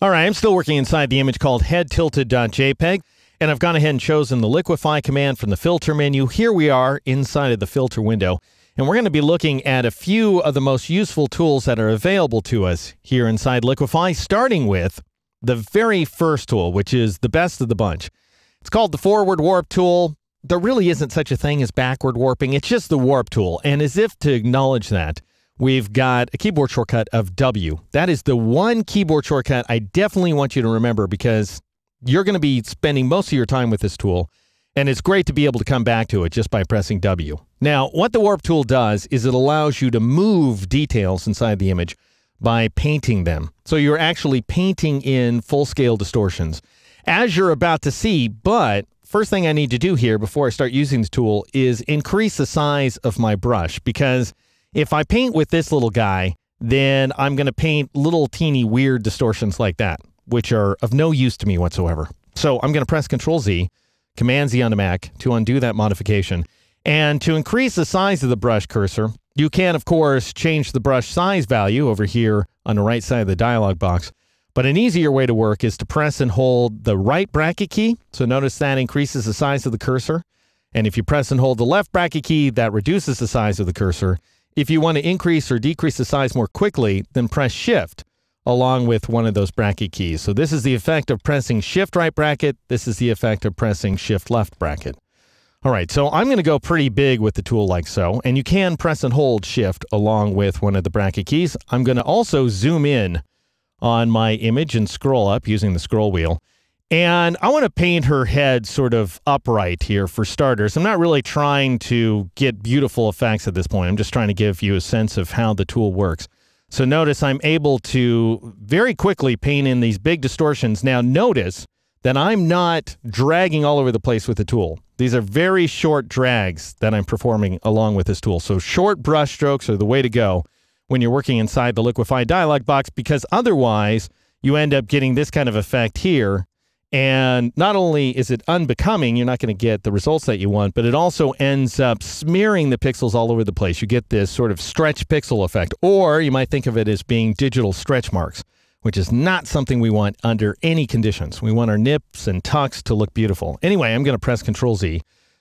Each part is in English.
All right, I'm still working inside the image called head-tilted.jpg, and I've gone ahead and chosen the liquefy command from the filter menu. Here we are inside of the filter window, and we're going to be looking at a few of the most useful tools that are available to us here inside Liquefy, starting with the very first tool, which is the best of the bunch. It's called the forward warp tool. There really isn't such a thing as backward warping. It's just the warp tool, and as if to acknowledge that, we've got a keyboard shortcut of W. That is the one keyboard shortcut I definitely want you to remember because you're going to be spending most of your time with this tool, and it's great to be able to come back to it just by pressing W. Now, what the warp tool does is it allows you to move details inside the image by painting them. So you're actually painting in full-scale distortions, as you're about to see, but first thing I need to do here before I start using the tool is increase the size of my brush, because if I paint with this little guy, then I'm going to paint little teeny weird distortions like that, which are of no use to me whatsoever. So I'm going to press Control-Z, Command-Z on the Mac to undo that modification. And to increase the size of the brush cursor, you can, of course, change the brush size value over here on the right side of the dialog box. But an easier way to work is to press and hold the right bracket key. So notice that increases the size of the cursor. And if you press and hold the left bracket key, that reduces the size of the cursor. If you want to increase or decrease the size more quickly, then press Shift along with one of those bracket keys. So this is the effect of pressing Shift right bracket. This is the effect of pressing Shift left bracket. All right, so I'm going to go pretty big with the tool like so, and you can press and hold Shift along with one of the bracket keys. I'm going to also zoom in on my image and scroll up using the scroll wheel. And I want to paint her head sort of upright here for starters. I'm not really trying to get beautiful effects at this point. I'm just trying to give you a sense of how the tool works. So notice I'm able to very quickly paint in these big distortions. Now notice that I'm not dragging all over the place with the tool. These are very short drags that I'm performing along with this tool. So short brush strokes are the way to go when you're working inside the Liquefy dialog box, because otherwise you end up getting this kind of effect here. And not only is it unbecoming, you're not going to get the results that you want, but it also ends up smearing the pixels all over the place. You get this sort of stretch pixel effect, or you might think of it as being digital stretch marks, which is not something we want under any conditions. We want our nips and tucks to look beautiful. Anyway, I'm going to press Control-Z,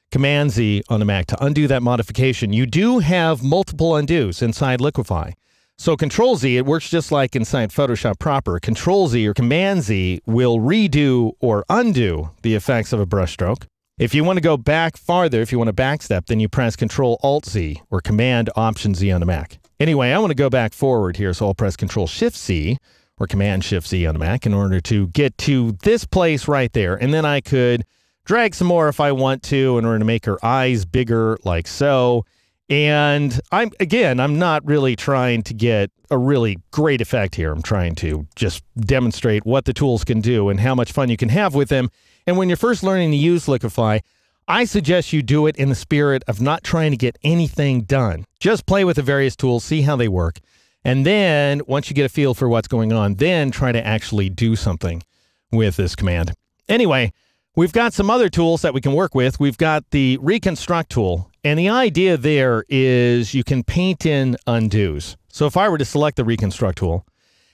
Command-Z on the Mac to undo that modification. You do have multiple undos inside Liquefy. So Control-Z, it works just like inside Photoshop proper. Control-Z or Command-Z will redo or undo the effects of a brushstroke. If you want to go back farther, if you want to backstep, then you press Control-Alt-Z or Command-Option-Z on the Mac. Anyway, I want to go back forward here, so I'll press Control-Shift-Z or Command-Shift-Z on the Mac in order to get to this place right there. And then I could drag some more if I want to in order to make her eyes bigger like so. And I'm not really trying to get a really great effect here. I'm trying to just demonstrate what the tools can do and how much fun you can have with them. And when you're first learning to use Liquefy, I suggest you do it in the spirit of not trying to get anything done. Just play with the various tools, see how they work. And then once you get a feel for what's going on, then try to actually do something with this command. Anyway, we've got some other tools that we can work with. We've got the Reconstruct tool. And the idea there is you can paint in undos. So if I were to select the Reconstruct tool,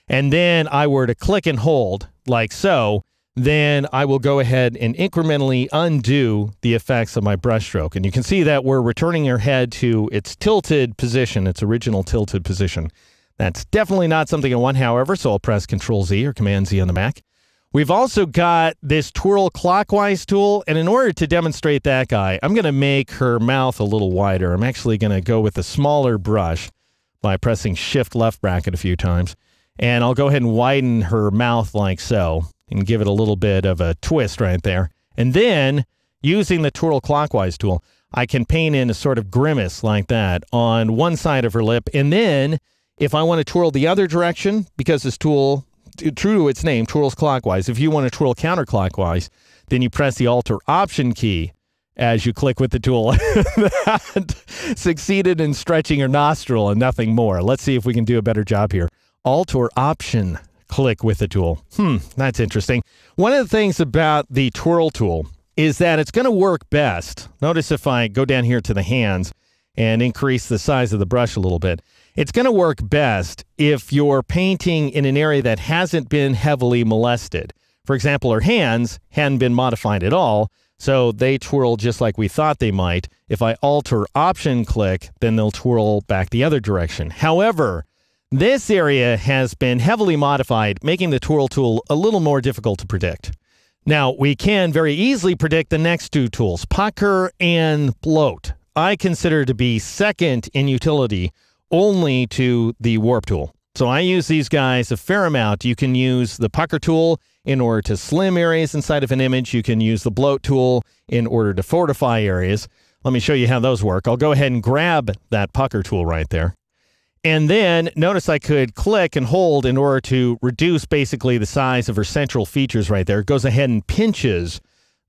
and then I were to click and hold like so, then I will go ahead and incrementally undo the effects of my brushstroke. And you can see that we're returning her head to its tilted position, its original tilted position. That's definitely not something I want, however, so I'll press Control-Z or Command-Z on the Mac. We've also got this twirl clockwise tool, and in order to demonstrate that guy, I'm going to make her mouth a little wider. I'm actually going to go with a smaller brush by pressing Shift left bracket a few times, and I'll go ahead and widen her mouth like so and give it a little bit of a twist right there. And then, using the twirl clockwise tool, I can paint in a sort of grimace like that on one side of her lip, and then if I want to twirl the other direction, because this tool, true to its name, twirls clockwise. If you want to twirl counterclockwise, then you press the Alt or Option key as you click with the tool. That succeeded in stretching her nostril and nothing more. Let's see if we can do a better job here. Alt or Option, click with the tool. That's interesting. One of the things about the twirl tool is that it's going to work best. Notice if I go down here to the hands and increase the size of the brush a little bit. It's going to work best if you're painting in an area that hasn't been heavily molested. For example, her hands hadn't been modified at all, so they twirl just like we thought they might. If I Alt or Option click, then they'll twirl back the other direction. However, this area has been heavily modified, making the twirl tool a little more difficult to predict. Now, we can very easily predict the next two tools, Pucker and Bloat. I consider to be second in utility only to the Warp tool. So I use these guys a fair amount. You can use the Pucker tool in order to slim areas inside of an image. You can use the Bloat tool in order to fortify areas. Let me show you how those work. I'll go ahead and grab that Pucker tool right there. And then notice I could click and hold in order to reduce basically the size of her central features right there. It goes ahead and pinches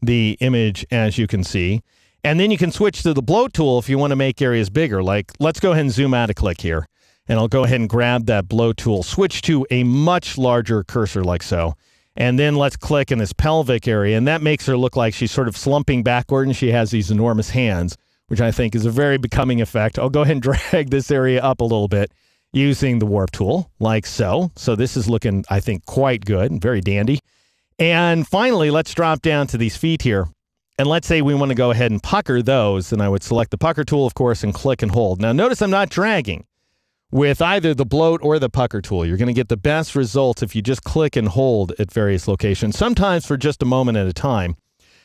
the image, as you can see. And then you can switch to the Bloat tool if you want to make areas bigger. Like, let's go ahead and zoom out a click here. And I'll go ahead and grab that Bloat tool, switch to a much larger cursor like so. And then let's click in this pelvic area. And that makes her look like she's sort of slumping backward and she has these enormous hands, which I think is a very becoming effect. I'll go ahead and drag this area up a little bit using the Warp tool, like so. So this is looking, I think, quite good and very dandy. And finally, let's drop down to these feet here. And let's say we want to go ahead and pucker those. And I would select the Pucker tool, of course, and click and hold. Now, notice I'm not dragging with either the Bloat or the Pucker tool. You're going to get the best results if you just click and hold at various locations, sometimes for just a moment at a time.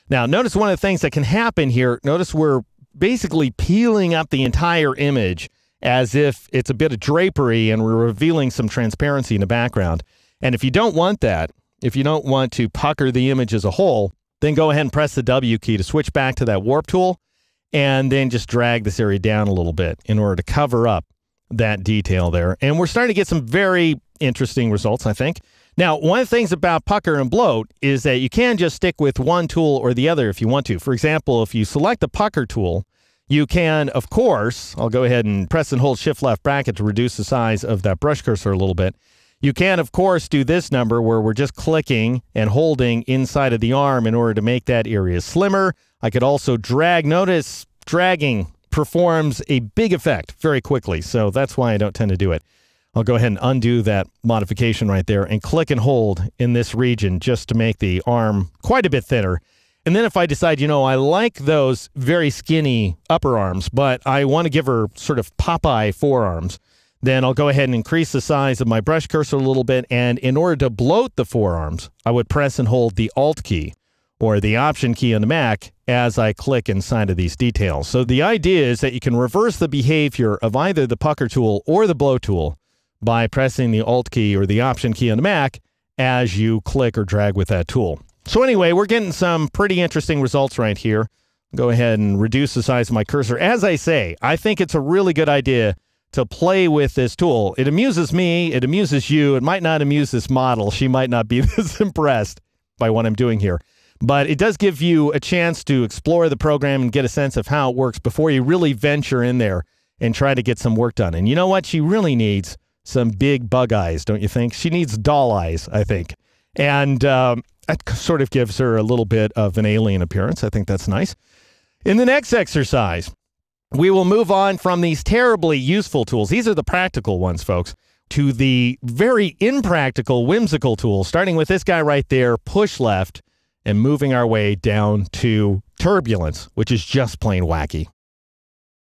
Now, notice one of the things that can happen here. Notice we're basically peeling up the entire image as if it's a bit of drapery and we're revealing some transparency in the background. And if you don't want that, if you don't want to pucker the image as a whole, then go ahead and press the W key to switch back to that Warp tool and then just drag this area down a little bit in order to cover up that detail there. And we're starting to get some very interesting results, I think. Now, one of the things about Pucker and Bloat is that you can just stick with one tool or the other if you want to. For example, if you select the Pucker tool, you can, of course, I'll go ahead and press and hold Shift left bracket to reduce the size of that brush cursor a little bit. You can, of course, do this number where we're just clicking and holding inside of the arm in order to make that area slimmer. I could also drag. Notice dragging performs a big effect very quickly, so that's why I don't tend to do it. I'll go ahead and undo that modification right there and click and hold in this region just to make the arm quite a bit thinner. And then if I decide, you know, I like those very skinny upper arms, but I want to give her sort of Popeye forearms, then I'll go ahead and increase the size of my brush cursor a little bit. And in order to bloat the forearms, I would press and hold the Alt key or the Option key on the Mac as I click inside of these details. So the idea is that you can reverse the behavior of either the Pucker tool or the Bloat tool by pressing the Alt key or the Option key on the Mac as you click or drag with that tool. So anyway, we're getting some pretty interesting results right here. Go ahead and reduce the size of my cursor. As I say, I think it's a really good idea to play with this tool. It amuses me. It amuses you. It might not amuse this model. She might not be this impressed by what I'm doing here. But it does give you a chance to explore the program and get a sense of how it works before you really venture in there and try to get some work done. And you know what? She really needs some big bug eyes, don't you think? She needs doll eyes, I think. And that sort of gives her a little bit of an alien appearance. I think that's nice. In the next exercise, we will move on from these terribly useful tools. These are the practical ones, folks, to the very impractical, whimsical tools, starting with this guy right there, push left, and moving our way down to turbulence, which is just plain wacky.